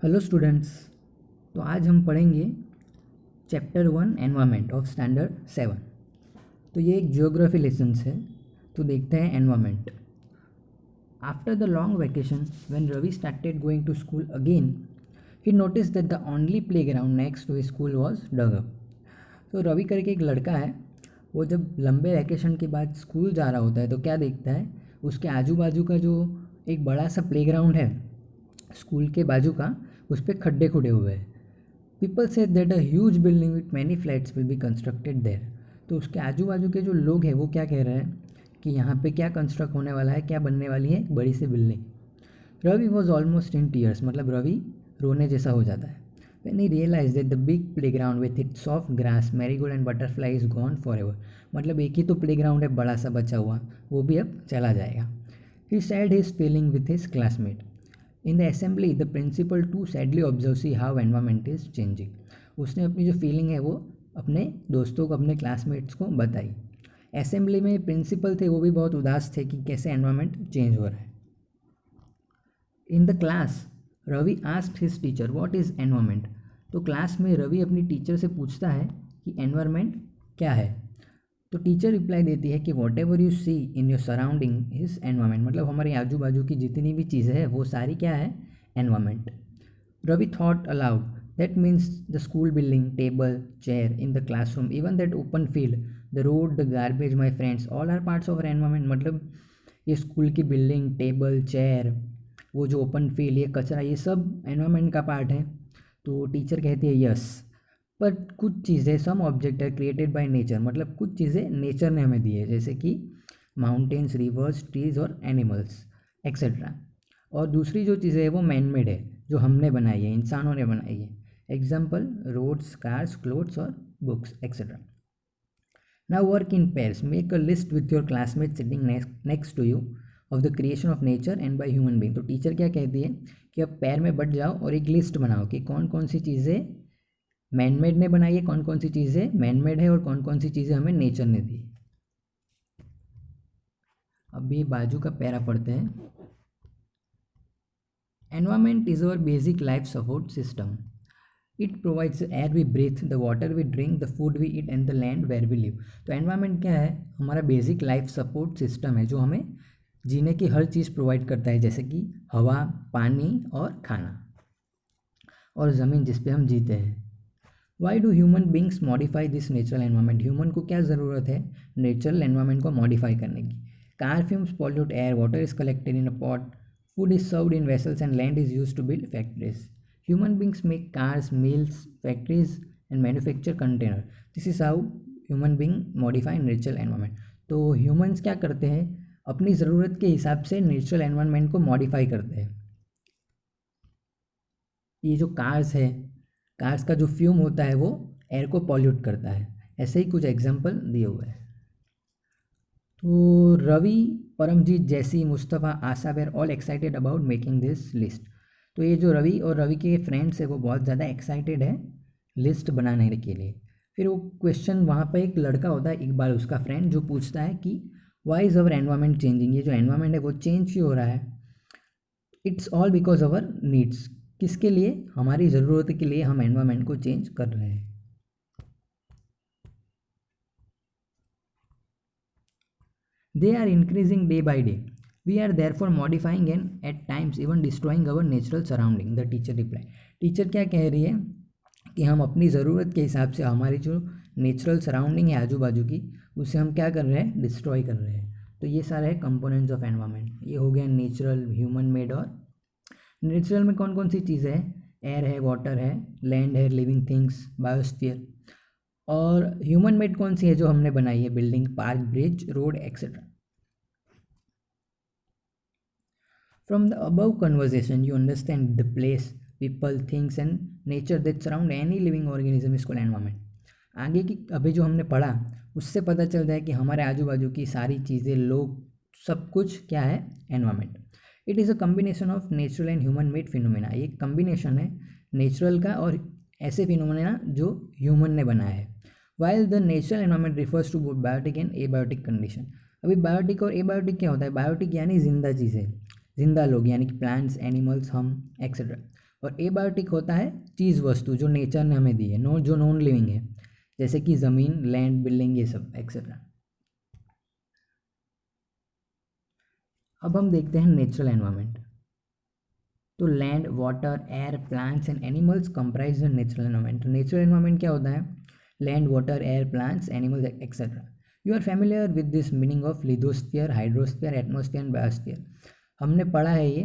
Hello students. तो आज हम पढ़ेंगे चैप्टर 1 एनवायरनमेंट ऑफ स्टैंडर्ड 7। तो ये एक ज्योग्राफी लेसन्स है। तो देखते हैं environment. After the long vacation when Ravi started going to school again he notice that the only play ground next to his school was dug up. तो रवि करके एक लड़का है, वो जब लंबे वैकेशन के बाद स्कूल जा रहा होता है तो क्या देखता है, उसके आजू बाजू का जो एक बड़ा सा प्लेग्राउंड है स्कूल के बाजू का, उस पर खड्डे खुदे हुए हैं। People say that a huge building with many flats will be constructed there. तो उसके आजू बाजू के जो लोग हैं वो क्या कह रहे हैं कि यहाँ पे क्या कंस्ट्रक्ट होने वाला है, क्या बनने वाली है, एक बड़ी सी building. Ravi was almost in tears, मतलब रवि रोने जैसा हो जाता है। When he realized that the big playground with its soft grass, marigold and butterfly is gone forever, मतलब एक ही तो प्लेग्राउंड है बड़ा सा बचा हुआ, वो भी अब चला जाएगा। He shared his feeling with his classmate. In the assembly, the principal too sadly observes how environment is changing. उसने अपनी जो फीलिंग है वो अपने दोस्तों को, अपने क्लासमेट्स को बताई। असेंबली में प्रिंसिपल थे, वो भी बहुत उदास थे कि कैसे एनवायरनमेंट चेंज हो रहा है। In the class Ravi asked his teacher what is environment. तो क्लास में रवि अपनी टीचर से पूछता है कि एनवायरनमेंट क्या है। तो टीचर रिप्लाई देती है कि whatever you see in your surrounding is environment, मतलब हमारे आजू बाजू की जितनी भी चीज़ें हैं वो सारी क्या है, environment. Ravi thought aloud that means the school building, table, chair in the classroom, even that open field, the road, the garbage, my friends, all are parts of environment. मतलब ये स्कूल की बिल्डिंग, टेबल, चेयर, वो जो open field, ये कचरा, ये सब environment का पार्ट है। तो टीचर कहती है यस, पर कुछ चीज़ें, सम ऑब्जेक्ट है क्रिएटेड बाय नेचर, मतलब कुछ चीज़ें नेचर ने हमें दी है, जैसे कि माउंटेन्स, रिवर्स, ट्रीज और एनिमल्स एक्सेट्रा। और दूसरी जो चीज़ें है वो मैन मेड है, जो हमने बनाई है, इंसानों ने बनाई है। एग्जाम्पल रोड्स, कार्स, क्लोथ्स और books etcetera. Now work in pairs, make a list with your classmate sitting next to you of the creation of nature and by human being. तो टीचर क्या कहती है कि अब पैर में बट जाओ और एक लिस्ट बनाओ कि कौन कौन सी चीज़ें मैनमेड ने बनाई है, कौन कौन सी चीज़ें मैनमेड है और कौन कौन सी चीज़ें हमें नेचर ने दी। अब ये बाजू का पैरा पढ़ते हैं। Environment is our basic life support system. It provides air we breathe, the water we drink, the food we eat and the land where we live. तो एनवायरमेंट क्या है, हमारा बेसिक लाइफ सपोर्ट सिस्टम है, जो हमें जीने की हर चीज़ provide करता है, जैसे कि हवा, पानी और खाना, और ज़मीन जिस पे हम जीते हैं। Why do human beings modify this natural environment, human को क्या ज़रूरत है नेचुरल एनवायरनमेंट को मॉडिफाई करने की। Car fumes pollute air, water is collected in a pot, food is served in vessels and land is use to build factories. Human beings make cars, mills, factories and manufacture container. This is how human being modify natural environment. तो humans क्या करते हैं, अपनी ज़रूरत के हिसाब से natural environment को मॉडिफाई करते हैं। ये जो कार्स है, कार्स का जो फ्यूम होता है वो एयर को पॉल्यूट करता है। ऐसे ही कुछ एग्जांपल दिए हुए हैं। तो रवि, परमजीत, जैसी, Mustafa, Asha were all excited about making this list. तो ये जो रवि और रवि के फ्रेंड्स है वो बहुत ज़्यादा एक्साइटेड है लिस्ट बनाने के लिए। फिर वो क्वेश्चन, वहाँ पर एक लड़का होता है इकबाल, उसका फ्रेंड, जो पूछता है कि why is our environment changing, ये जो एनवायरनमेंट है वो चेंज क्यों हो रहा है। It's all because our needs, किसके लिए, हमारी ज़रूरत के लिए हम एनवायरनमेंट को चेंज कर रहे हैं। They are increasing day by day. We are therefore modifying and at times even destroying our natural surrounding, the teacher replied. Teacher क्या कह रही है कि हम अपनी ज़रूरत के हिसाब से हमारी जो नेचुरल सराउंडिंग है आजू बाजू की, उसे हम क्या कर रहे हैं, डिस्ट्रॉय कर रहे हैं। तो ये सारे है कंपोनेंट्स ऑफ एनवायरनमेंट। ये हो गया नेचुरल, ह्यूमन मेड। और नेचुरल में कौन कौन सी चीज़ें हैं, एयर है, वाटर है, लैंड है, लिविंग थिंग्स, बायोस्फीयर। और ह्यूमन मेड कौन सी है, जो हमने बनाई है, building, park, bridge, road etcetera. From the above conversation, you understand the place, people, things and nature that surround any living organism is called environment. आगे की अभी जो हमने पढ़ा उससे पता चलता है कि हमारे आजू बाजू की सारी चीज़ें, लोग, सब कुछ क्या है, environment. It is a combination of natural and human made phenomena. ये कम्बिनेशन है नेचुरल का और ऐसे फिनोमेना जो ह्यूमन ने बनाया है। While the natural environment refers to biotic and abiotic condition. अभी बायोटिक और एबायोटिक क्या होता है, बायोटिक यानी जिंदा चीज़ें, जिंदा लोग, यानी कि प्लांट्स, एनिमल्स, हम एक्सेट्रा। और एबायोटिक होता है चीज़ वस्तु जो नेचर ने हमें दी है, जो नॉन लिविंग है, जैसे कि ज़मीन, लैंड, बिल्डिंग, ये सब एक्सेट्रा। अब हम देखते हैं नेचुरल एनवायरनमेंट। तो land, water, air, plants and animals comprise the natural environment. Natural environment क्या होता है? Land, water, air, plants, animals etcetera. You are familiar with this meaning of lithosphere, hydrosphere, atmosphere and biosphere. हमने पढ़ा है ये,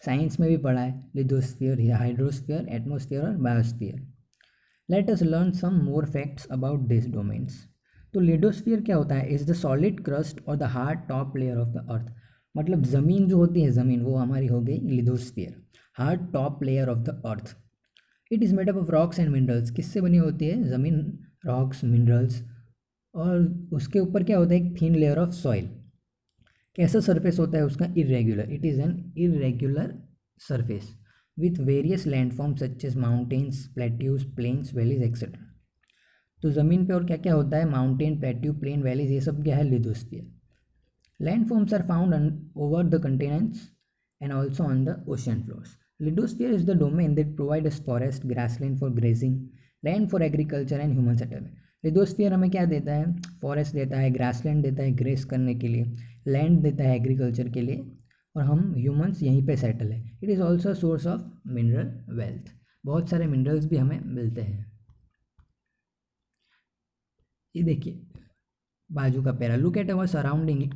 science में भी पढ़ा है, लिथोस्फीयर, हाइड्रोस्फीयर, एटमॉस्फेयर और biosphere. Let us learn some more facts about this domains. तो लिथोस्फीयर क्या होता है? इज द सॉलिड क्रस्ट और the hard top layer of the अर्थ। मतलब ज़मीन जो होती है, ज़मीन वो हमारी हो गई lithosphere, hard top layer of the earth. It is made up of rocks and minerals. किससे बनी होती है ज़मीन? रॉक्स, मिनरल्स, और उसके ऊपर क्या होता है? एक थीन लेयर ऑफ सॉइल। कैसा सरफेस होता है उसका? Irregular. It is an irregular surface with various landform such as mountains, plateaus, plains, valleys etcetera. तो ज़मीन पे और क्या क्या होता है? माउंटेन, प्लेट्यू, प्लेन, वैलीज, ये सब क्या है? Lithosphere. Landforms are found over the continents and also on the ocean floors. Lithosphere is the domain that provides forest, grassland for grazing, land for agriculture and human settlement. Lithosphere हमें क्या देता है? Forest देता है, grassland देता है grace करने के लिए, लैंड देता है एग्रीकल्चर के लिए, और हम ह्यूमंस यहीं पे सेटल है। It is also source of mineral wealth. बहुत सारे मिनरल्स भी हमें मिलते हैं। ये देखिए बाजू का para, look at our surrounding,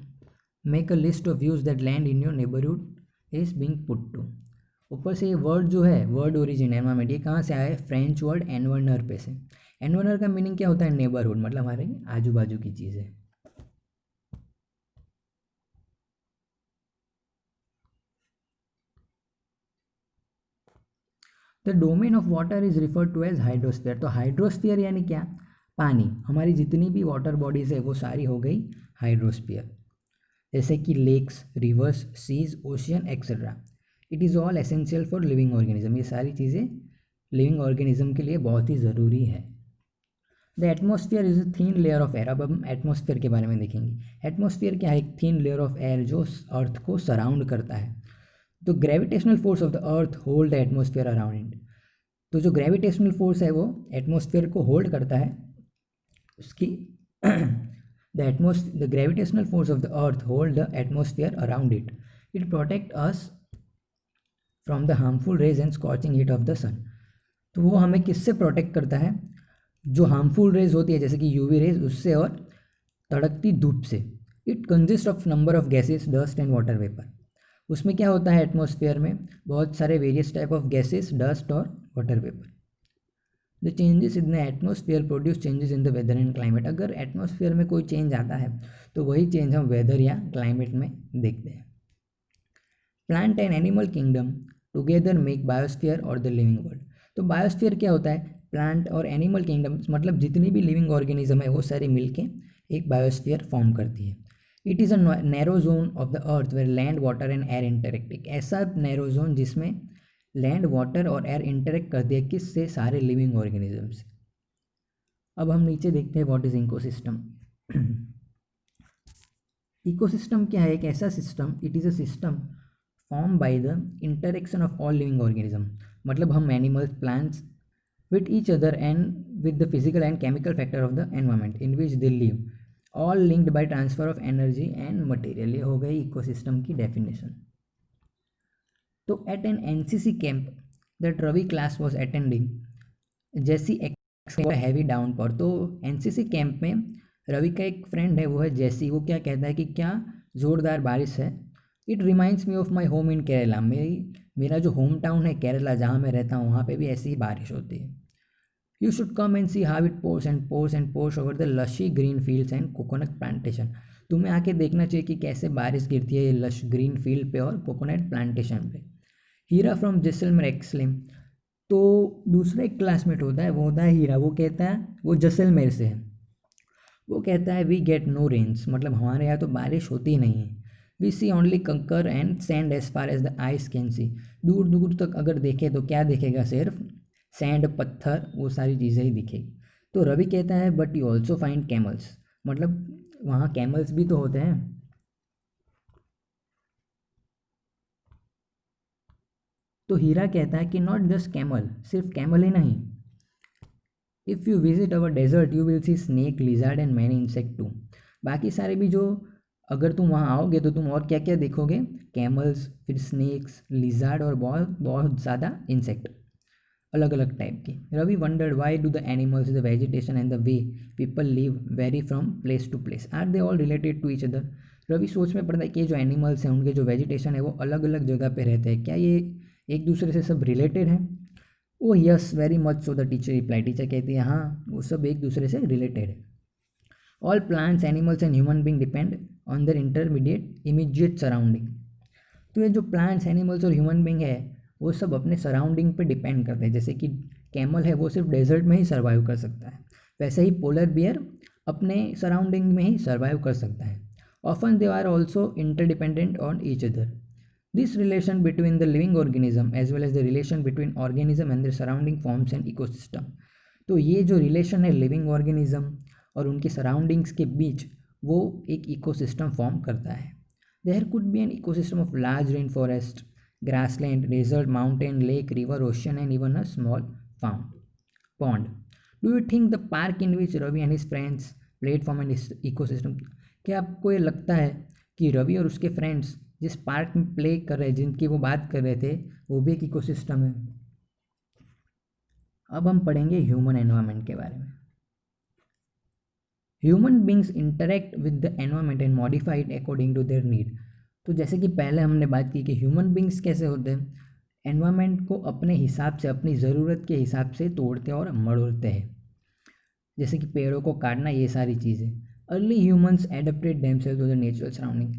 make a list of views that land in your neighbourhood is being put to. ऊपर से ये वर्ड जो है, वर्ड ओरिजिन एनवायरमेंट, ये कहाँ से आया है? फ्रेंच वर्ड एनवर्नर पे से। एनवर्नर का मीनिंग क्या होता है? नेबरहुड, मतलब हमारे आजू बाजू की चीज़ें। The domain of water is referred to as hydrosphere. तो हाइड्रोस्फीयर यानी क्या? पानी। हमारी जितनी भी वाटर बॉडीज है वो सारी हो गई हाइड्रोस्फीयर, जैसे कि lakes, rivers, seas, ocean etcetera. It is all essential for living organism. ये सारी चीज़ें लिविंग ऑर्गेनिज्म के लिए बहुत ही ज़रूरी है। The atmosphere is a thin layer of air. अब हम एटमॉस्फेयर के बारे में देखेंगे। एटमॉस्फेयर क्या है? एक थीन लेयर ऑफ एयर जो अर्थ को सराउंड करता है। तो gravitational force of the earth hold the atmosphere around it. तो जो ग्रेविटेशनल फोर्स है वो एटमॉस्फेयर को होल्ड करता है। उसकी the gravitational force of the earth hold the atmosphere around it. It protect us from the harmful rays and scorching heat of the sun. तो वो हमें किससे प्रोटेक्ट करता है? जो हार्मफुल रेज होती है जैसे कि यूवी रेज, उससे और तड़कती धूप से। It consist of number of gases, dust and water vapour. उसमें क्या होता है? एटमॉस्फेयर में बहुत सारे various type of gases, dust और water vapour. The changes in the atmosphere produce changes in the weather and climate. अगर एटमॉस्फेयर में कोई चेंज आता है तो वही चेंज हम वेदर या क्लाइमेट में देखते हैं। Plant and animal kingdom together make biosphere और द लिविंग वर्ल्ड। तो बायोस्फीयर क्या होता है? प्लांट और एनिमल किंगडम, मतलब जितनी भी लिविंग ऑर्गेनिज्म है वो सारी मिलके एक बायोस्फीयर फॉर्म करती है। It is a narrow zone of the earth where land, water and air interact. एक ऐसा नैरो जोन जिसमें लैंड, वाटर और एयर इंटरेक्ट करती है, किससे? सारे लिविंग ऑर्गेनिज्म से। अब हम नीचे देखते हैं व्हाट इज इकोसिस्टम। इकोसिस्टम क्या है? एक ऐसा system, it is a system form by the interaction of all living organism. मतलब हम animals, plants with each other and with the physical and chemical factor of the environment in which they live, all linked by transfer of energy and material. ये हो गई ecosystem की definition. तो at an NCC camp that Ravi class was attending, जैसी heavy downpour. तो NCC camp में रवि का एक फ्रेंड है, वो है जैसी। वो क्या कहता है कि क्या ज़ोरदार बारिश है। It reminds me of my home in Kerala. मेरा जो होम टाउन है केरला, जहाँ मैं रहता हूँ, वहाँ पे भी ऐसी ही बारिश होती है। You should come and see how it pours and pours and pours over the lushy green fields and coconut plantation. तुम्हें आके देखना चाहिए कि कैसे बारिश गिरती है ये लश ग्रीन फील्ड पे और कोकोनट प्लांटेशन पे। हीरा फ्रॉम जैसलमेर एक्सलेम। तो दूसरा एक क्लासमेट होता है, वो होता है हीरा। वो कहता है, वो जैसलमेर से है, वो कहता है वी गेट नो रेन्स, मतलब हमारे यहाँ तो बारिश होती ही नहीं है। वी सी ओनली कंकर and sand as far as the eyes can see. दूर दूर तक अगर देखे तो क्या दिखेगा? सिर्फ सैंड, पत्थर, वो सारी चीज़ें ही दिखेगी। तो रवि कहता है but you also find camels, मतलब वहाँ कैमल्स भी तो होते हैं। तो हीरा कहता है कि नॉट जस्ट कैमल, सिर्फ कैमल ही नहीं, if you visit our desert you will see snake, lizard and many insect too. बाकी सारे भी जो, अगर तुम वहाँ आओगे तो तुम और क्या क्या देखोगे, कैमल्स, फिर स्नेक्स, लिजर्ड और बहुत बहुत ज़्यादा इंसेक्ट, अलग अलग टाइप की। Ravi wondered why do the animals, the vegetation and the way people live vary from place to place, are they all related to each other. Ravi सोच में पड़ता है कि ये जो एनिमल्स हैं उनके जो वेजिटेशन है वो अलग अलग जगह पे रहते हैं, क्या ये एक दूसरे से सब रिलेटेड हैं? Oh yes very much so, the teacher reply, teacher कहती है हाँ वो सब एक दूसरे से रिलेटेड है। All plants animals and human being depend on their intermediate immediate surrounding. तो ये जो प्लांट्स एनिमल्स और ह्यूमन बींग है वो सब अपने सराउंडिंग पे डिपेंड करते हैं। जैसे कि कैमल है वो सिर्फ डेजर्ट में ही सर्वाइव कर सकता है, वैसे ही पोलर बियर अपने सराउंडिंग में ही सर्वाइव कर सकता है। Often they are also interdependent on each other. This relation between the living organism as well as the relation between organism and the surrounding forms an ecosystem. तो ये जो relation है लिविंग ऑर्गेनिज्म और उनकी surroundings के बीच, वो एक ecosystem form करता है। There could be an ecosystem of large rainforest, grassland, desert, mountain, lake, river, ocean, and even a small pond. Do you think the park in which Ravi and his friends played form an ecosystem? क्या आपको ये लगता है कि रवि और उसके friends जिस park में प्ले कर रहे, जिनकी वो बात कर रहे थे, वो भी एक इकोसिस्टम है? अब हम पढ़ेंगे ह्यूमन एनवायरनमेंट के बारे में। Human beings interact with the environment and modify it according to their need. तो जैसे कि पहले हमने बात की कि ह्यूमन बींग्स कैसे होते हैं, एनवायरनमेंट को अपने हिसाब से, अपनी ज़रूरत के हिसाब से तोड़ते और मड़ोड़ते हैं, जैसे कि पेड़ों को काटना, ये सारी चीज़ें। Early humans adapted themselves to the natural surrounding.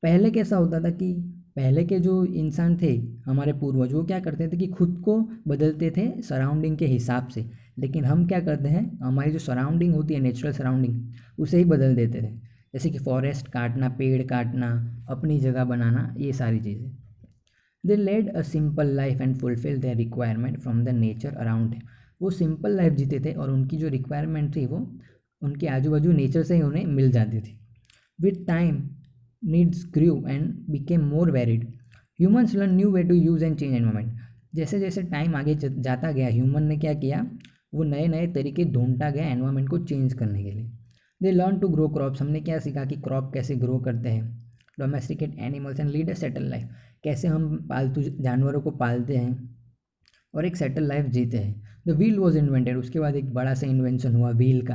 पहले कैसा होता था कि पहले के जो इंसान थे, हमारे पूर्वज, वो क्या करते थे कि खुद को बदलते थे सराउंडिंग के हिसाब से। लेकिन हम क्या करते हैं, हमारी जो सराउंडिंग होती है, नेचुरल सराउंडिंग, उसे ही बदल देते थे। जैसे कि फॉरेस्ट काटना, पेड़ काटना, अपनी जगह बनाना, ये सारी चीज़ें। They led a simple life and fulfill their requirement from the nature around. वो सिंपल लाइफ जीते थे और उनकी जो रिक्वायरमेंट थी वो उनके आजू बाजू नेचर से ही उन्हें मिल जाती थी। With time needs grew and became more varied. Humans learn new way to use and change environment. जैसे जैसे टाइम आगे जाता गया, ह्यूमन ने क्या किया, वो नए नए तरीके ढूंढता गया एनवायरनमेंट को चेंज करने के लिए। They learn to grow crops. हमने क्या सीखा कि क्रॉप कैसे ग्रो करते हैं। Domesticate animals and lead a settle life. कैसे हम पालतू जानवरों को पालते हैं और एक सेटल लाइफ जीते हैं। The wheel was invented. उसके बाद एक बड़ा सा इन्वेंशन हुआ व्हील का।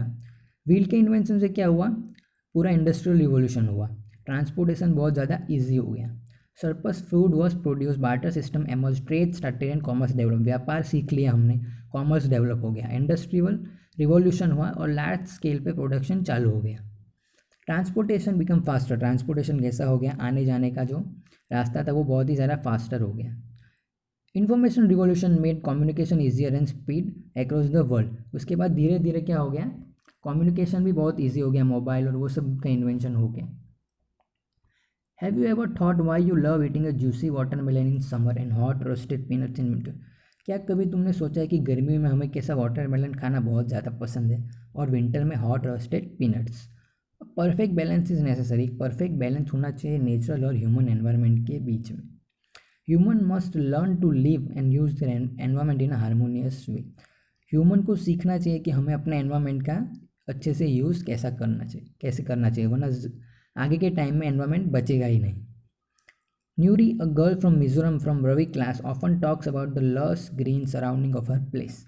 व्हील के इन्वेंशन से क्या हुआ, पूरा इंडस्ट्रियल रिवोल्यूशन हुआ, ट्रांसपोर्टेशन बहुत ज़्यादा ईजी हो गया। Surplus food was produce, barter system emerge, trade started and commerce develop. व्यापार सीख लिया हमने, कॉमर्स डेवलप हो गया, इंडस्ट्रियल रिवोल्यूशन हुआ और लार्ज स्केल पे प्रोडक्शन चालू हो गया। Transportation become faster. ट्रांसपोर्टेशन कैसा हो गया, आने जाने का जो रास्ता था वो बहुत ही ज़्यादा फास्टर हो गया। Information revolution made communication easier and speed across the world. उसके बाद धीरे धीरे क्या हो गया, कम्युनिकेशन भी बहुत ईजी हो गया, मोबाइल और वो सब का इन्वेंशन हो गया। Have you ever thought why you love eating a juicy watermelon in summer and hot roasted peanuts in winter. क्या कभी तुमने सोचा है कि गर्मी में हमें कैसा वाटरमेलन खाना बहुत ज़्यादा पसंद है और विंटर में hot roasted peanuts. Perfect balance is necessary. Perfect balance होना चाहिए नेचुरल और ह्यूमन एनवायरनमेंट के बीच में। Human must learn to live and use their environment in a harmonious way. Human को सीखना चाहिए कि हमें अपने एनवायरनमेंट का अच्छे से यूज़ कैसे करना चाहिए, वरना आगे के टाइम में एनवायरनमेंट बचेगा ही नहीं। Nuri, a girl from Mizoram from Ravi class, often talks about the lush green surrounding of her place.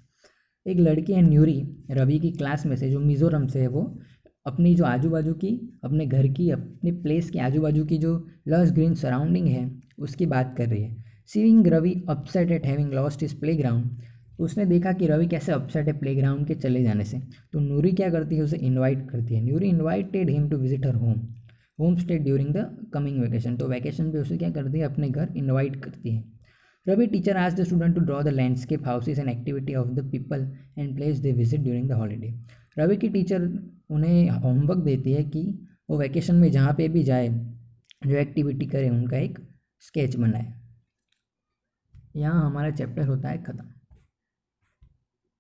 एक लड़की है न्यूरी, रवि की क्लास में से, जो मिजोरम से है, वो अपनी जो आजू बाजू की, अपने घर की, अपने प्लेस के आजू बाजू की जो लस ग्रीन सराउंडिंग है उसकी बात कर रही है। Seeing Ravi upset at having lost his play ground. उसने देखा कि रवि कैसे अपसेट है प्ले ग्राउंड के चले जाने से, तो नूरी क्या करती है, उसे इन्वाइट करती है। Nuri invited him to visit her home stay during the coming vacation. तो वैकेशन पे उसे क्या करती है, अपने घर इन्वाइट करती है। रवि टीचर आज the student to draw the landscape, houses and activity of the people and place they visit during the holiday. Ravi की टीचर उन्हें होमवर्क देती है कि वो वैकेशन में जहाँ पे भी जाए, जो एक्टिविटी करे, उनका एक स्केच बनाए। यहाँ हमारा चैप्टर होता है ख़त्म।